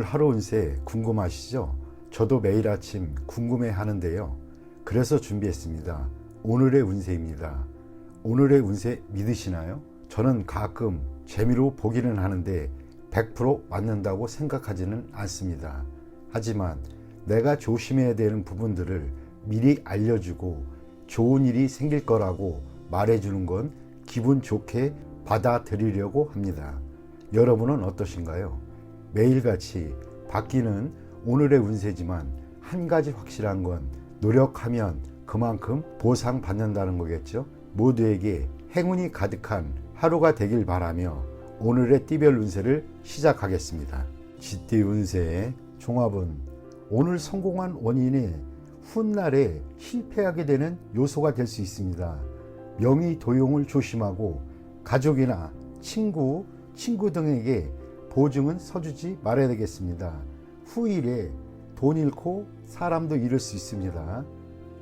하루 운세 궁금하시죠? 저도 매일 아침 궁금해 하는데요. 그래서 준비했습니다. 오늘의 운세입니다. 오늘의 운세 믿으시나요? 저는 가끔 재미로 보기는 하는데 100% 맞는다고 생각하지는 않습니다. 하지만 내가 조심해야 되는 부분들을 미리 알려주고 좋은 일이 생길 거라고 말해주는 건 기분 좋게 받아들이려고 합니다. 여러분은 어떠신가요? 매일같이 바뀌는 오늘의 운세지만 한 가지 확실한 건 노력하면 그만큼 보상받는다는 거겠죠. 모두에게 행운이 가득한 하루가 되길 바라며 오늘의 띠별 운세를 시작하겠습니다. 쥐띠 운세의 종합은 오늘 성공한 원인이 훗날에 실패하게 되는 요소가 될 수 있습니다. 명의 도용을 조심하고 가족이나 친구 등에게 보증은 서주지 말아야 되겠습니다. 후일에 돈 잃고 사람도 잃을 수 있습니다.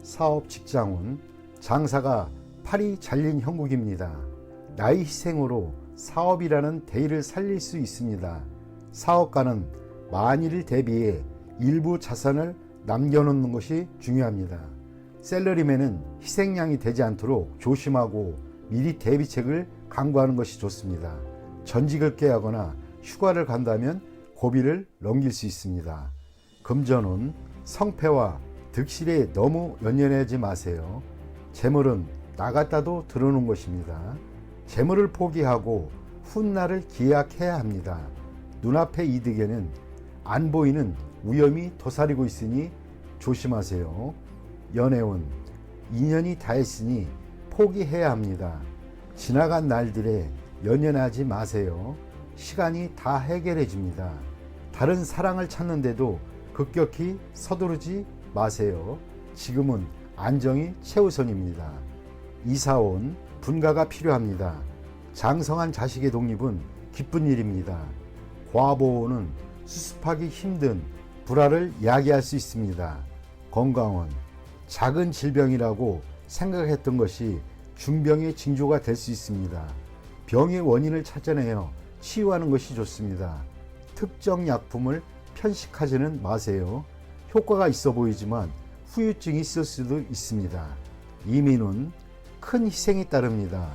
사업 직장운 장사가 팔이 잘린 형국입니다. 나의 희생으로 사업이라는 대의를 살릴 수 있습니다. 사업가는 만일을 대비해 일부 자산을 남겨놓는 것이 중요합니다. 셀러리맨은 희생양이 되지 않도록 조심하고 미리 대비책을 강구하는 것이 좋습니다. 전직을 깨하거나 휴가를 간다면 고비를 넘길 수 있습니다. 금전운 성패와 득실에 너무 연연하지 마세요. 재물은 나갔다도 들어오는 것입니다. 재물을 포기하고 훗날을 기약해야 합니다. 눈앞의 이득에는 안 보이는 위험이 도사리고 있으니 조심하세요. 연애운 인연이 다했으니 포기해야 합니다. 지나간 날들에 연연하지 마세요. 시간이 다 해결해 줍니다. 다른 사랑을 찾는데도 급격히 서두르지 마세요. 지금은 안정이 최우선입니다. 이사온 분가가 필요합니다. 장성한 자식의 독립은 기쁜 일입니다. 과보호는 수습하기 힘든 불화를 야기할 수 있습니다. 건강은 작은 질병이라고 생각했던 것이 중병의 징조가 될 수 있습니다. 병의 원인을 찾아내어 치유하는 것이 좋습니다. 특정 약품을 편식하지는 마세요. 효과가 있어 보이지만 후유증이 있을 수도 있습니다. 이민은 큰 희생이 따릅니다.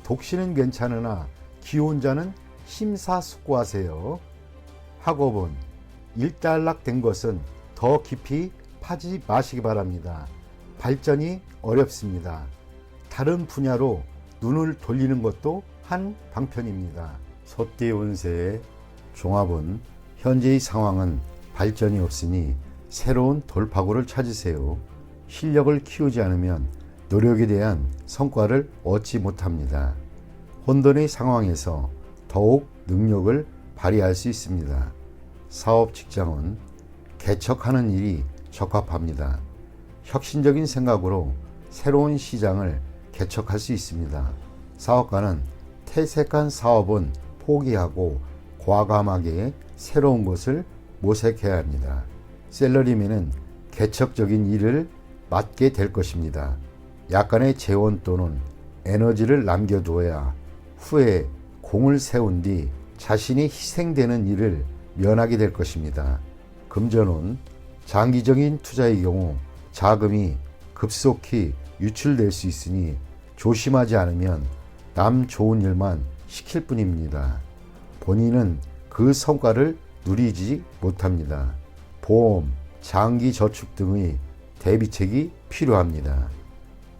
독신은 괜찮으나 기혼자는 심사숙고하세요. 학업은 일단락된 것은 더 깊이 파지 마시기 바랍니다. 발전이 어렵습니다. 다른 분야로 눈을 돌리는 것도 한 방편입니다. 소띠 운세의 종합은 현재의 상황은 발전이 없으니 새로운 돌파구를 찾으세요. 실력을 키우지 않으면 노력에 대한 성과를 얻지 못합니다. 혼돈의 상황에서 더욱 능력을 발휘할 수 있습니다. 사업 직장은 개척하는 일이 적합합니다. 혁신적인 생각으로 새로운 시장을 개척할 수 있습니다. 사업가는 퇴색한 사업은 포기하고 과감하게 새로운 것을 모색해야 합니다. 셀러리맨은 개척적인 일을 맡게 될 것입니다. 약간의 재원 또는 에너지를 남겨두어야 후에 공을 세운 뒤 자신이 희생되는 일을 면하게 될 것입니다. 금전운 장기적인 투자의 경우 자금이 급속히 유출될 수 있으니 조심하지 않으면 남 좋은 일만 시킬 뿐입니다. 본인은 그 성과를 누리지 못합니다. 보험, 장기 저축 등의 대비책이 필요합니다.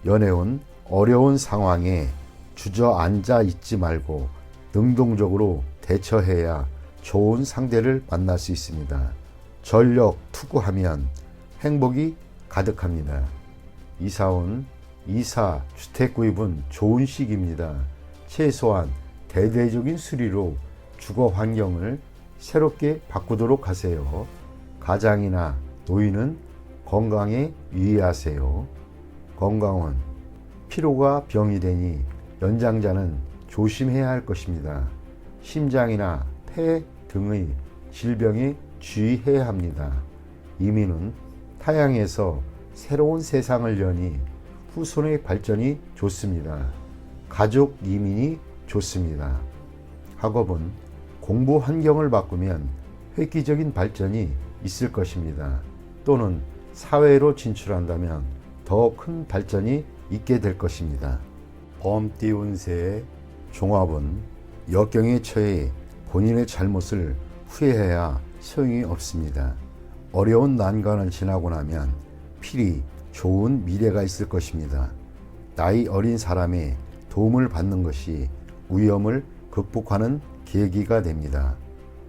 연애운 어려운 상황에 주저앉아 있지 말고 능동적으로 대처해야 좋은 상대를 만날 수 있습니다. 전력 투구하면 행복이 가득합니다. 이사운 이사 주택 구입은 좋은 시기입니다. 최소한 대대적인 수리로 주거 환경을 새롭게 바꾸도록 하세요. 가장이나 노인은 건강에 유의하세요. 건강은 피로가 병이 되니 연장자는 조심해야 할 것입니다. 심장이나 폐 등의 질병에 주의해야 합니다. 이민은 타향에서 새로운 세상을 여니 후손의 발전이 좋습니다. 가족 이민이 좋습니다. 학업은 공부 환경을 바꾸면 획기적인 발전이 있을 것입니다. 또는 사회로 진출한다면 더 큰 발전이 있게 될 것입니다. 범띠 운세의 종합은 역경에 처해 본인의 잘못을 후회해야 소용이 없습니다. 어려운 난관을 지나고 나면 필히 좋은 미래가 있을 것입니다. 나이 어린 사람의 도움을 받는 것이 위험을 극복하는 계기가 됩니다.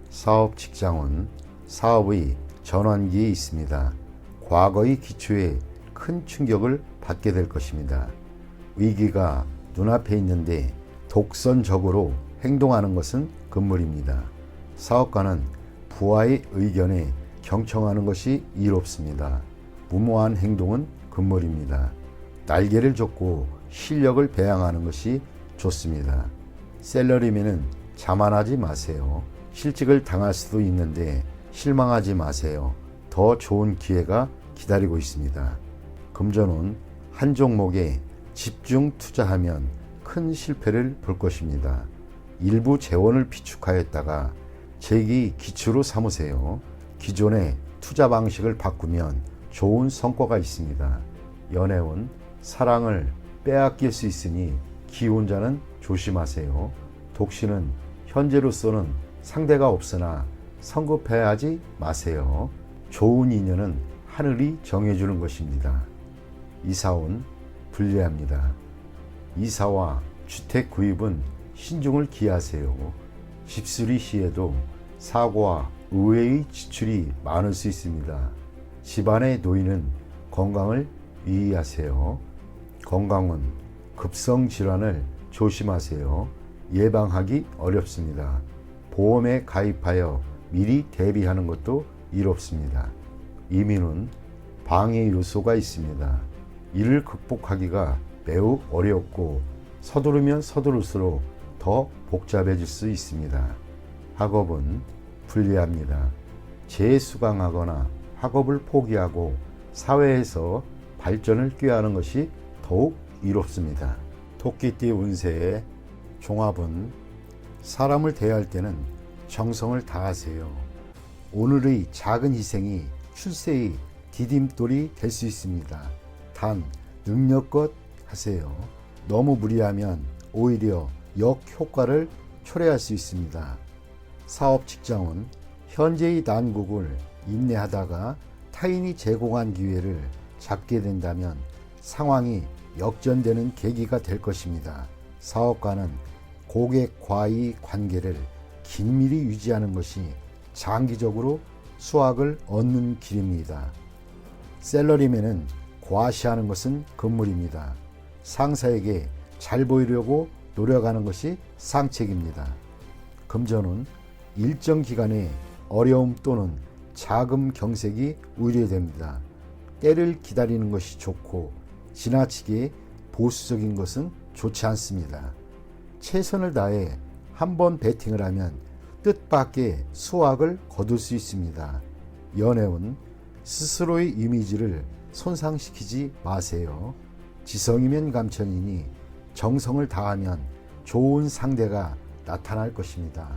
사업 직장은 사업의 전환기에 있습니다. 과거의 기초에 큰 충격을 받게 될 것입니다. 위기가 눈앞에 있는데 독선적으로 행동하는 것은 금물입니다. 사업가는 부하의 의견에 경청하는 것이 이롭습니다. 무모한 행동은 금물입니다. 날개를 젓고 실력을 배양하는 것이 좋습니다. 셀러리맨은 자만하지 마세요. 실직을 당할 수도 있는데 실망하지 마세요. 더 좋은 기회가 기다리고 있습니다. 금전은 한 종목에 집중 투자하면 큰 실패를 볼 것입니다. 일부 재원을 비축하였다가 재기 기초로 삼으세요. 기존의 투자 방식을 바꾸면 좋은 성과가 있습니다. 연애운 사랑을 빼앗길 수 있으니 기혼자는 조심하세요. 독신은 현재로서는 상대가 없으나 성급해하지 마세요. 좋은 인연은 하늘이 정해주는 것입니다. 이사운 불리합니다. 이사와 주택 구입은 신중을 기하세요. 집수리 시에도 사고와 의외의 지출이 많을 수 있습니다. 집안의 노인은 건강을 유의하세요. 건강은 급성 질환을 조심하세요. 예방하기 어렵습니다. 보험에 가입하여 미리 대비하는 것도 이롭습니다. 이민은 방해 요소가 있습니다. 이를 극복하기가 매우 어렵고 서두르면 서두를수록 더 복잡해질 수 있습니다. 학업은 불리합니다. 재수강하거나 학업을 포기하고 사회에서 발전을 꾀하는 것이 더욱 이롭습니다. 토끼띠 운세의 종합은 사람을 대할 때는 정성을 다하세요. 오늘의 작은 희생이 출세의 디딤돌이 될 수 있습니다. 단 능력껏 하세요. 너무 무리하면 오히려 역효과를 초래할 수 있습니다. 사업 직장은 현재의 난국을 인내하다가 타인이 제공한 기회를 잡게 된다면 상황이 역전되는 계기가 될 것입니다. 사업가는 고객과의 관계를 긴밀히 유지하는 것이 장기적으로 수확을 얻는 길입니다. 셀러리맨은 과시하는 것은 금물입니다. 상사에게 잘 보이려고 노력하는 것이 상책입니다. 금전은 일정 기간에 어려움 또는 자금 경색이 우려됩니다. 때를 기다리는 것이 좋고 지나치게 보수적인 것은 좋지 않습니다. 최선을 다해 한번 배팅을 하면 뜻밖의 수확을 거둘 수 있습니다. 연애운 스스로의 이미지를 손상시키지 마세요. 지성이면 감천이니 정성을 다하면 좋은 상대가 나타날 것입니다.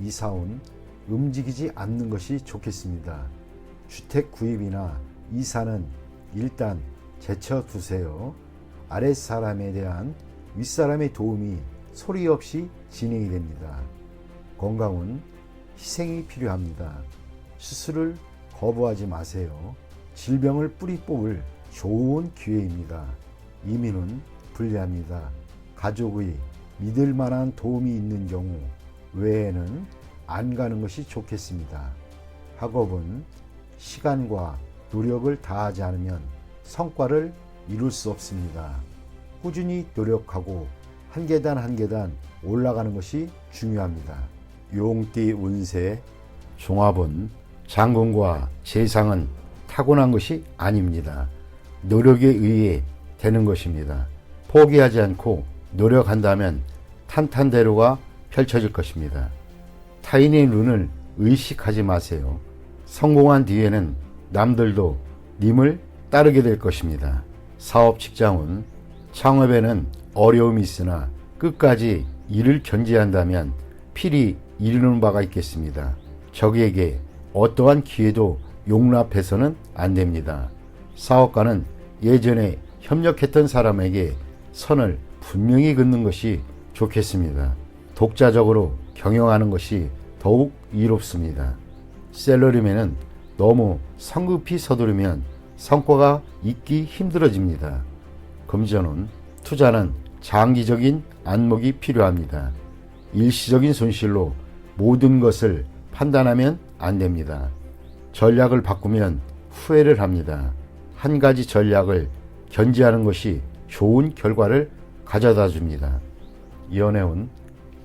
이사운 움직이지 않는 것이 좋겠습니다. 주택 구입이나 이사는 일단 제쳐두세요. 아랫사람에 대한 윗사람의 도움이 소리 없이 진행이 됩니다. 건강은 희생이 필요합니다. 수술을 거부하지 마세요. 질병을 뿌리 뽑을 좋은 기회입니다. 이민은 불리합니다. 가족의 믿을 만한 도움이 있는 경우 외에는 안 가는 것이 좋겠습니다. 학업은 시간과 노력을 다하지 않으면 성과를 이룰 수 없습니다. 꾸준히 노력하고 한 계단 한 계단 올라가는 것이 중요합니다. 용띠 운세 종합은 장군과 재상은 타고난 것이 아닙니다. 노력에 의해 되는 것입니다. 포기하지 않고 노력한다면 탄탄대로가 펼쳐질 것입니다. 타인의 눈을 의식하지 마세요. 성공한 뒤에는 남들도 님을 따르게 될 것입니다. 사업 직장은 창업에는 어려움이 있으나 끝까지 일을 견제한다면 필히 이루는 바가 있겠습니다. 적에게 어떠한 기회도 용납해서는 안 됩니다. 사업가는 예전에 협력했던 사람에게 선을 분명히 긋는 것이 좋겠습니다. 독자적으로 경영하는 것이 더욱 이롭습니다. 셀러리맨은 너무 성급히 서두르면 성과가 있기 힘들어집니다. 금전운, 투자는 장기적인 안목이 필요합니다. 일시적인 손실로 모든 것을 판단하면 안 됩니다. 전략을 바꾸면 후회를 합니다. 한 가지 전략을 견지하는 것이 좋은 결과를 가져다 줍니다. 연애운,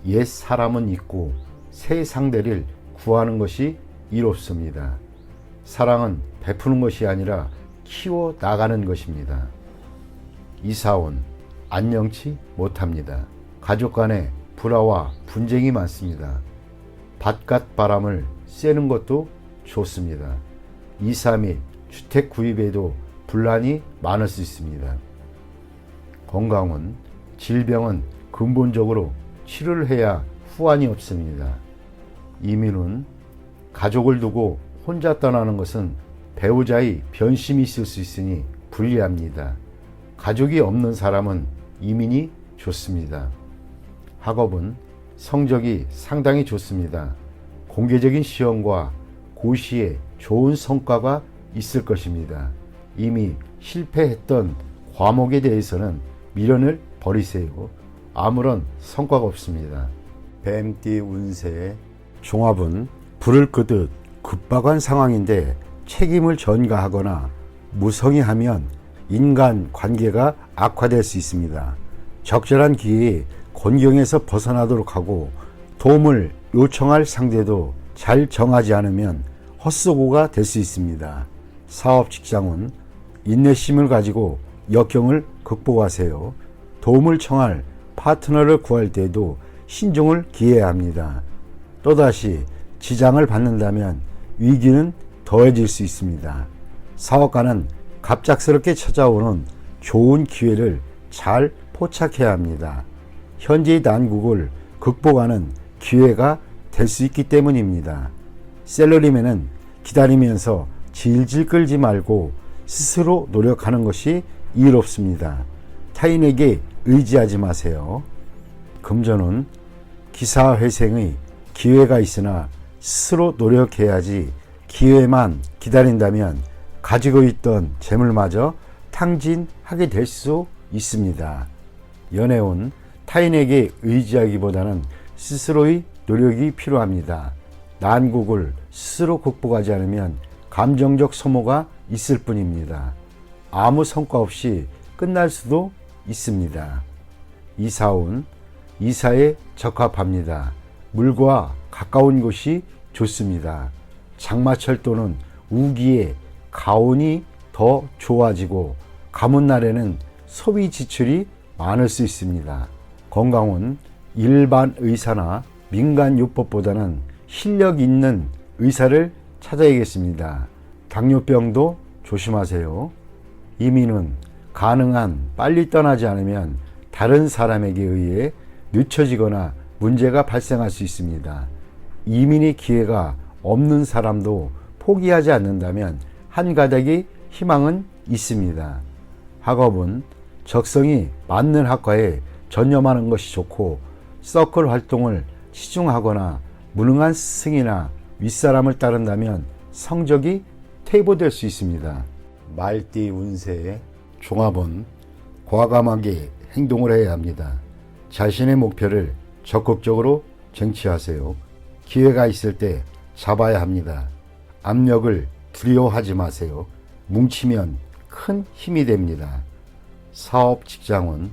옛 사람은 잊고 새 상대를 구하는 것이 이롭습니다. 사랑은 베푸는 것이 아니라 키워 나가는 것입니다. 이사운, 안녕치 못합니다. 가족 간에 불화와 분쟁이 많습니다. 바깥 바람을 쐬는 것도 좋습니다. 이사 및 주택 구입에도 분란이 많을 수 있습니다. 건강은, 질병은 근본적으로 치료를 해야 후환이 없습니다. 이민은, 가족을 두고 혼자 떠나는 것은 배우자의 변심이 있을 수 있으니 불리합니다. 가족이 없는 사람은 이민이 좋습니다. 학업은, 성적이 상당히 좋습니다. 공개적인 시험과 고시에 좋은 성과가 있을 것입니다. 이미 실패했던 과목에 대해서는 미련을 버리세요. 아무런 성과가 없습니다. 뱀띠 운세 종합은 불을 끄듯 급박한 상황인데 책임을 전가하거나 무성의하면 인간 관계가 악화될 수 있습니다. 적절한 기회에 곤경에서 벗어나도록 하고 도움을 요청할 상대도 잘 정하지 않으면 헛수고가 될 수 있습니다. 사업 직장은 인내심을 가지고 역경을 극복하세요. 도움을 청할 파트너를 구할 때에도 신중을 기해야 합니다. 또다시 지장을 받는다면 위기는 더해질 수 있습니다. 사업가는 갑작스럽게 찾아오는 좋은 기회를 잘 포착해야 합니다. 현재의 난국을 극복하는 기회가 될 수 있기 때문입니다. 셀러리맨은 기다리면서 질질 끌지 말고 스스로 노력하는 것이 이롭습니다. 타인에게 의지하지 마세요. 금전은 기사회생의 기회가 있으나 스스로 노력해야지 기회만 기다린다면 가지고 있던 재물마저 탕진하게 될 수 있습니다. 연애운 타인에게 의지하기보다는 스스로의 노력이 필요합니다. 난국을 스스로 극복하지 않으면 감정적 소모가 있을 뿐입니다. 아무 성과 없이 끝날 수도 있습니다. 이사운, 이사에 적합합니다. 물과 가까운 곳이 좋습니다. 장마철 또는 우기에 가온이 더 좋아지고 가문날에는 소비 지출이 많을 수 있습니다. 건강은 일반 의사나 민간요법보다는 실력 있는 의사를 찾아야겠습니다. 당뇨병도 조심하세요. 이민은 가능한 빨리 떠나지 않으면 다른 사람에게 의해 늦춰지거나 문제가 발생할 수 있습니다. 이민의 기회가 없는 사람도 포기하지 않는다면 한 가닥의 희망은 있습니다. 학업은 적성이 맞는 학과에 전념하는 것이 좋고 서클 활동을 치중하거나 무능한 스승이나 윗사람을 따른다면 성적이 퇴보될 수 있습니다. 말띠 운세의 종합은 과감하게 행동을 해야 합니다. 자신의 목표를 적극적으로 쟁취하세요. 기회가 있을 때 잡아야 합니다. 압력을 두려워하지 마세요. 뭉치면 큰 힘이 됩니다. 사업 직장은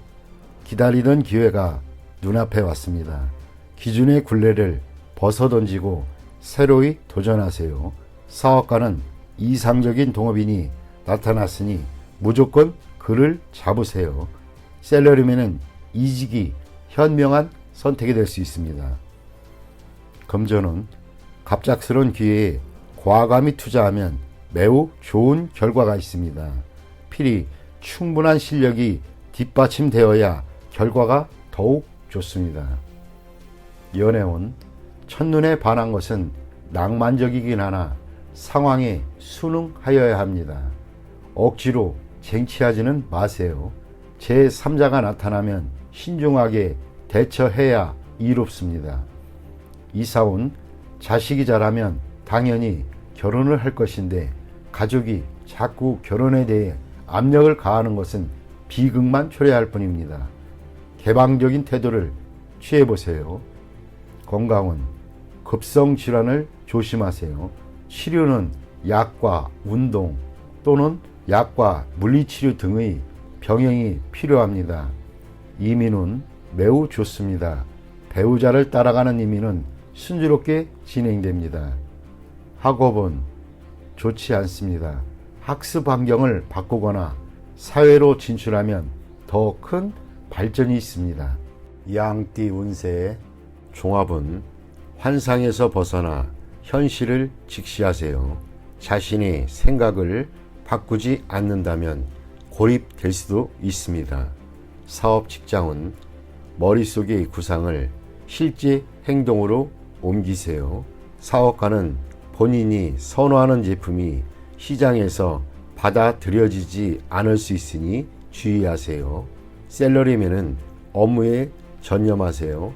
기다리던 기회가 눈앞에 왔습니다. 기존의 굴레를 벗어던지고 새로이 도전하세요. 사업가는 이상적인 동업인이 나타났으니 무조건 그를 잡으세요. 셀러리맨은 이직이 현명한 선택이 될 수 있습니다. 금전은 갑작스러운 기회에 과감히 투자하면 매우 좋은 결과가 있습니다. 필히 충분한 실력이 뒷받침되어야 결과가 더욱 좋습니다. 연애운 첫눈에 반한 것은 낭만적이긴 하나 상황에 순응하여야 합니다. 억지로 쟁취하지는 마세요. 제3자가 나타나면 신중하게 대처해야 이롭습니다. 이사온 자식이 자라면 당연히 결혼을 할 것인데 가족이 자꾸 결혼에 대해 압력을 가하는 것은 비극만 초래할 뿐입니다. 개방적인 태도를 취해보세요. 건강은 급성 질환을 조심하세요. 치료는 약과 운동 또는 약과 물리치료 등의 병행이 필요합니다. 이민은 매우 좋습니다. 배우자를 따라가는 이민은 순조롭게 진행됩니다. 학업은 좋지 않습니다. 학습 환경을 바꾸거나 사회로 진출하면 더 큰 발전이 있습니다. 양띠 운세의 종합은 환상에서 벗어나 현실을 직시하세요. 자신의 생각을 바꾸지 않는다면 고립될 수도 있습니다. 사업 직장은 머릿속의 구상을 실제 행동으로 옮기세요. 사업가는 본인이 선호하는 제품이 시장에서 받아들여지지 않을 수 있으니 주의하세요. 셀러리맨은 업무에 전념하세요.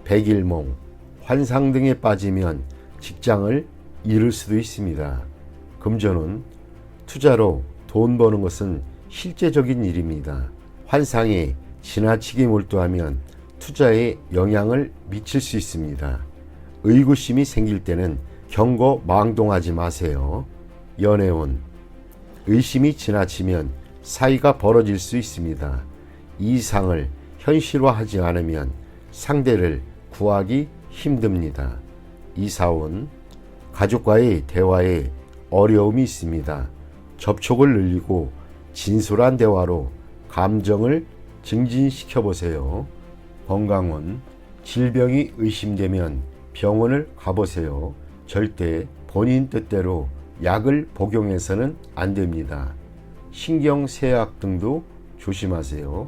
백일몽, 환상 등에 빠지면 직장을 잃을 수도 있습니다. 금전은 투자로 돈 버는 것은 실제적인 일입니다. 환상에 지나치게 몰두하면 투자에 영향을 미칠 수 있습니다. 의구심이 생길 때는 경거망동하지 마세요. 연애운, 의심이 지나치면 사이가 벌어질 수 있습니다. 이상을 현실화하지 않으면 상대를 구하기 힘듭니다. 이사온, 가족과의 대화에 어려움이 있습니다. 접촉을 늘리고 진솔한 대화로 감정을 증진시켜 보세요. 건강은 질병이 의심되면 병원을 가보세요. 절대 본인 뜻대로 약을 복용해서는 안 됩니다. 신경쇠약 등도 조심하세요.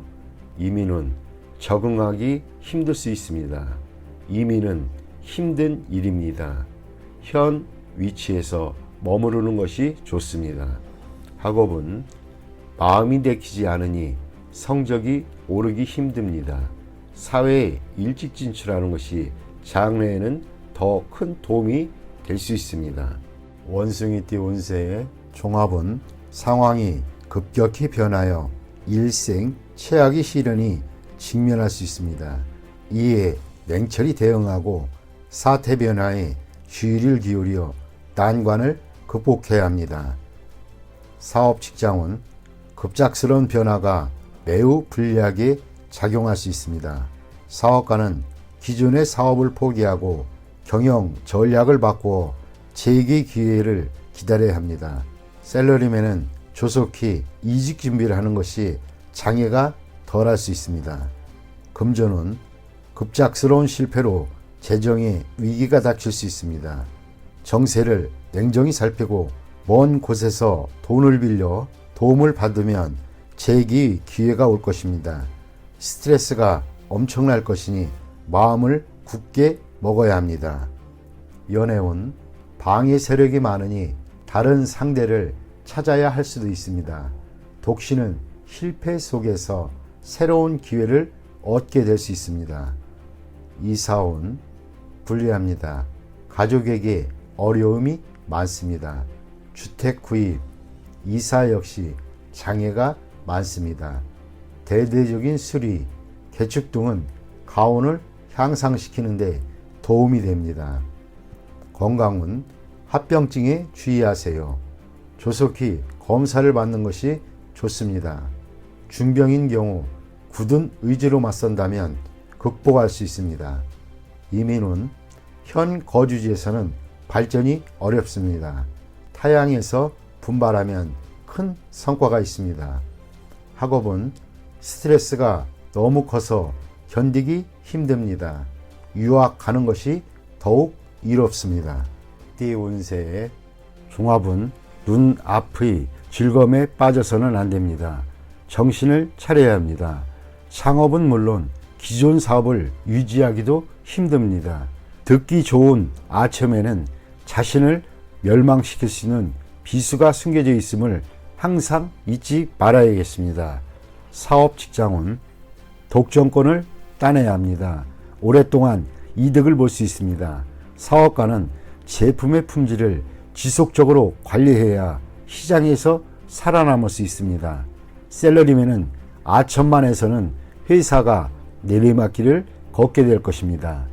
이민은 적응하기 힘들 수 있습니다. 이민은 힘든 일입니다. 현 위치에서 머무르는 것이 좋습니다. 학업은 마음이 내키지 않으니 성적이 오르기 힘듭니다. 사회에 일찍 진출하는 것이 장래에는 더 큰 도움이 될 수 있습니다. 원숭이띠 운세의 종합은 상황이 급격히 변하여 일생 최악의 시련이 직면할 수 있습니다. 이에 냉철히 대응하고 사태 변화에 주의를 기울여 난관을 극복해야 합니다. 사업 직장은 급작스러운 변화가 매우 불리하게 작용할 수 있습니다. 사업가는 기존의 사업을 포기하고 경영 전략을 바꾸어 재기 기회를 기다려야 합니다. 셀러리맨은 조속히 이직 준비를 하는 것이 장애가 덜할 수 있습니다. 금전은 급작스러운 실패로 재정에 위기가 닥칠 수 있습니다. 정세를 냉정히 살피고 먼 곳에서 돈을 빌려 도움을 받으면 재기 기회가 올 것입니다. 스트레스가 엄청날 것이니 마음을 굳게 먹어야 합니다. 연애운, 방해 세력이 많으니 다른 상대를 찾아야 할 수도 있습니다. 독신은 실패 속에서 새로운 기회를 얻게 될 수 있습니다. 이사온, 불리합니다. 가족에게 어려움이 많습니다. 주택 구입, 이사 역시 장애가 많습니다. 대대적인 수리, 개축 등은 가온을 향상시키는데 도움이 됩니다. 건강은 합병증에 주의하세요. 조속히 검사를 받는 것이 좋습니다. 중병인 경우 굳은 의지로 맞선다면 극복할 수 있습니다. 이민은 현 거주지에서는 발전이 어렵습니다. 타향에서 분발하면 큰 성과가 있습니다. 학업은 스트레스가 너무 커서 견디기 힘듭니다. 유학 가는 것이 더욱 이롭습니다. 띠 운세의 종합은 눈 앞의 즐거움에 빠져서는 안 됩니다. 정신을 차려야 합니다. 창업은 물론 기존 사업을 유지하기도 힘듭니다. 듣기 좋은 아첨에는 자신을 멸망시킬 수 있는 비수가 숨겨져 있음을 항상 잊지 말아야겠습니다. 사업 직장은 독점권을 따내야 합니다. 오랫동안 이득을 볼 수 있습니다. 사업가는 제품의 품질을 지속적으로 관리해야 시장에서 살아남을 수 있습니다. 셀러리맨은 아천만에서는 회사가 내리막길을 걷게 될 것입니다.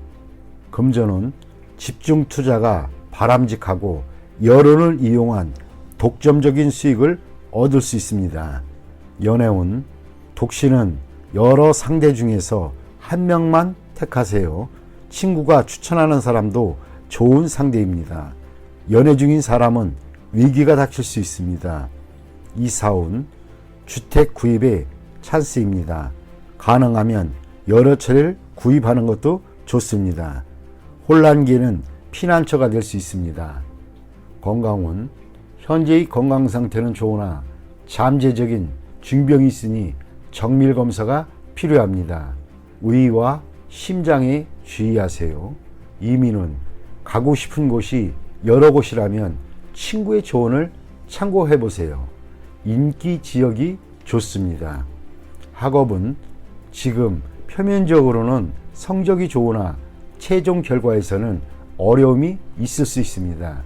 금전은 집중 투자가 바람직하고 여론을 이용한 독점적인 수익을 얻을 수 있습니다. 연애운 독신은 여러 상대 중에서 한 명만 택하세요. 친구가 추천하는 사람도 좋은 상대입니다. 연애 중인 사람은 위기가 닥칠 수 있습니다. 이사운 주택 구입의 찬스입니다. 가능하면 여러 채를 구입하는 것도 좋습니다. 혼란기에는 피난처가 될 수 있습니다. 건강운 현재의 건강 상태는 좋으나 잠재적인 중병이 있으니 정밀 검사가 필요합니다. 의와 심장에 주의하세요. 이민은 가고 싶은 곳이 여러 곳이라면 친구의 조언을 참고해 보세요. 인기 지역이 좋습니다. 학업은 지금 표면적으로는 성적이 좋으나 최종 결과에서는 어려움이 있을 수 있습니다.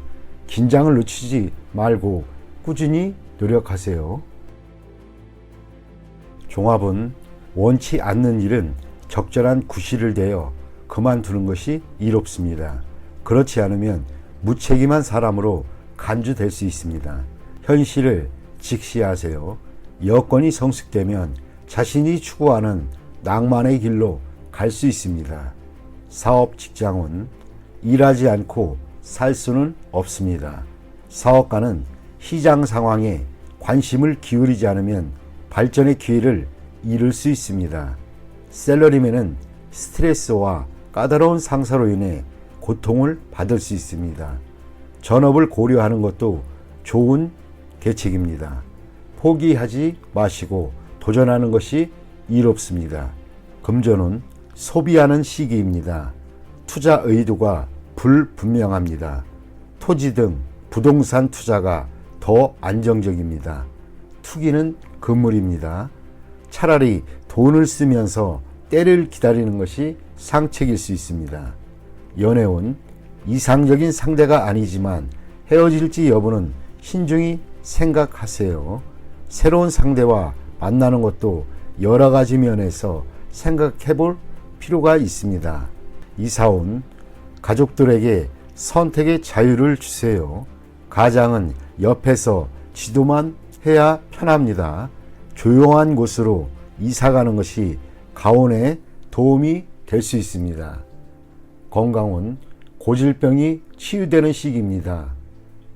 긴장을 늦추지 말고 꾸준히 노력하세요. 종합은 원치 않는 일은 적절한 구실을 대어 그만두는 것이 이롭습니다. 그렇지 않으면 무책임한 사람으로 간주될 수 있습니다. 현실을 직시하세요. 여건이 성숙되면 자신이 추구하는 낭만의 길로 갈 수 있습니다. 사업 직장은 일하지 않고 살 수는 없습니다. 사업가는 시장 상황에 관심을 기울이지 않으면 발전의 기회를 잃을 수 있습니다. 셀러리맨은 스트레스와 까다로운 상사로 인해 고통을 받을 수 있습니다. 전업을 고려하는 것도 좋은 계책입니다. 포기하지 마시고 도전하는 것이 이롭습니다. 금전은 소비하는 시기입니다. 투자 의도가 불분명합니다. 토지 등 부동산 투자가 더 안정적입니다. 투기는 금물입니다. 차라리 돈을 쓰면서 때를 기다리는 것이 상책일 수 있습니다. 연애운 이상적인 상대가 아니지만 헤어질지 여부는 신중히 생각하세요. 새로운 상대와 만나는 것도 여러 가지 면에서 생각해 볼 필요가 있습니다. 이사온 가족들에게 선택의 자유를 주세요. 가장은 옆에서 지도만 해야 편합니다. 조용한 곳으로 이사가는 것이 가온에 도움이 될 수 있습니다. 건강은 고질병이 치유되는 시기입니다.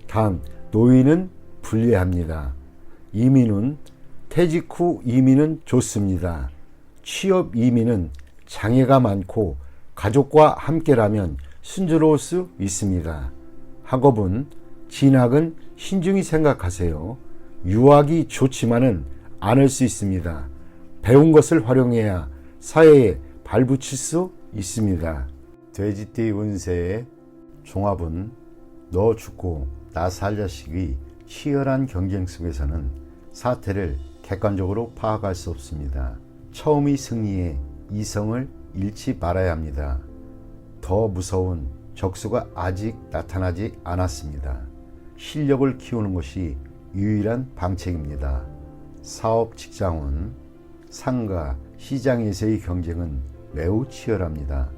단 노인은 불리합니다. 이민은 퇴직 후 이민은 좋습니다. 취업 이민은 장애가 많고 가족과 함께라면 순조로울 수 있습니다. 학업은 진학은 신중히 생각하세요. 유학이 좋지만은 않을 수 있습니다. 배운 것을 활용해야 사회에 발붙일 수 있습니다. 돼지띠 운세의 종합은 너 죽고 나 살 자식의 치열한 경쟁 속에서는 사태를 객관적으로 파악할 수 없습니다. 처음의 승리에 이성을 잃지 말아야 합니다. 더 무서운 적수가 아직 나타나지 않았습니다. 실력을 키우는 것이 유일한 방책입니다. 사업 직장은 상가, 시장에서의 경쟁은 매우 치열합니다.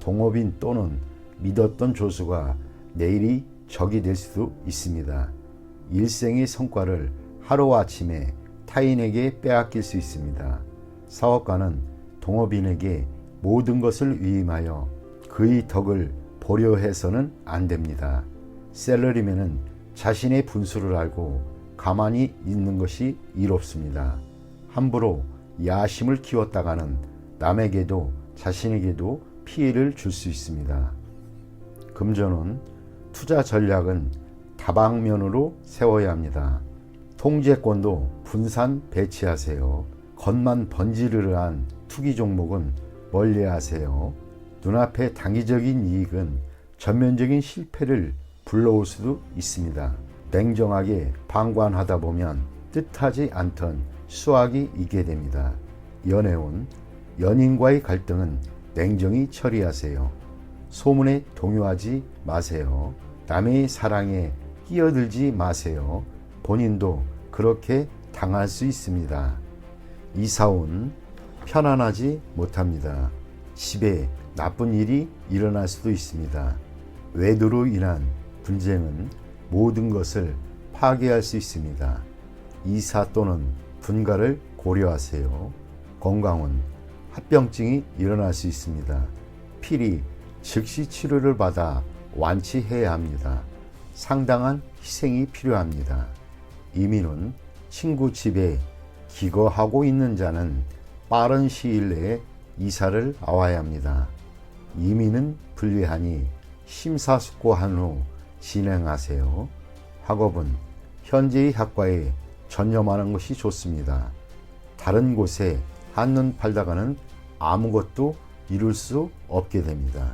동업인 또는 믿었던 조수가 내일이 적이 될 수도 있습니다. 일생의 성과를 하루아침에 타인에게 빼앗길 수 있습니다. 사업가는 동업인에게 모든 것을 위임하여 그의 덕을 보려 해서는 안 됩니다. 셀러리맨은 자신의 분수를 알고 가만히 있는 것이 이롭습니다. 함부로 야심을 키웠다가는 남에게도 자신에게도 피해를 줄 수 있습니다. 금전은 투자 전략은 다방면으로 세워야 합니다. 통제권도 분산 배치하세요. 겉만 번지르르한 투기 종목은 멀리하세요. 눈앞의 단기적인 이익은 전면적인 실패를 불러올 수도 있습니다. 냉정하게 방관하다 보면 뜻하지 않던 수확이 있게 됩니다. 연애운, 연인과의 갈등은 냉정히 처리하세요. 소문에 동요하지 마세요. 남의 사랑에 끼어들지 마세요. 본인도 그렇게 당할 수 있습니다. 이사운, 편안하지 못합니다. 집에 나쁜 일이 일어날 수도 있습니다. 외도로 인한 분쟁은 모든 것을 파괴할 수 있습니다. 이사 또는 분가를 고려하세요. 건강은 합병증이 일어날 수 있습니다. 필히 즉시 치료를 받아 완치해야 합니다. 상당한 희생이 필요합니다. 이민은 친구 집에 기거하고 있는 자는 빠른 시일 내에 이사를 와야 합니다. 이민은 불리하니 심사숙고한 후 진행하세요. 학업은 현재의 학과에 전념하는 것이 좋습니다. 다른 곳에 한눈 팔다가는 아무것도 이룰 수 없게 됩니다.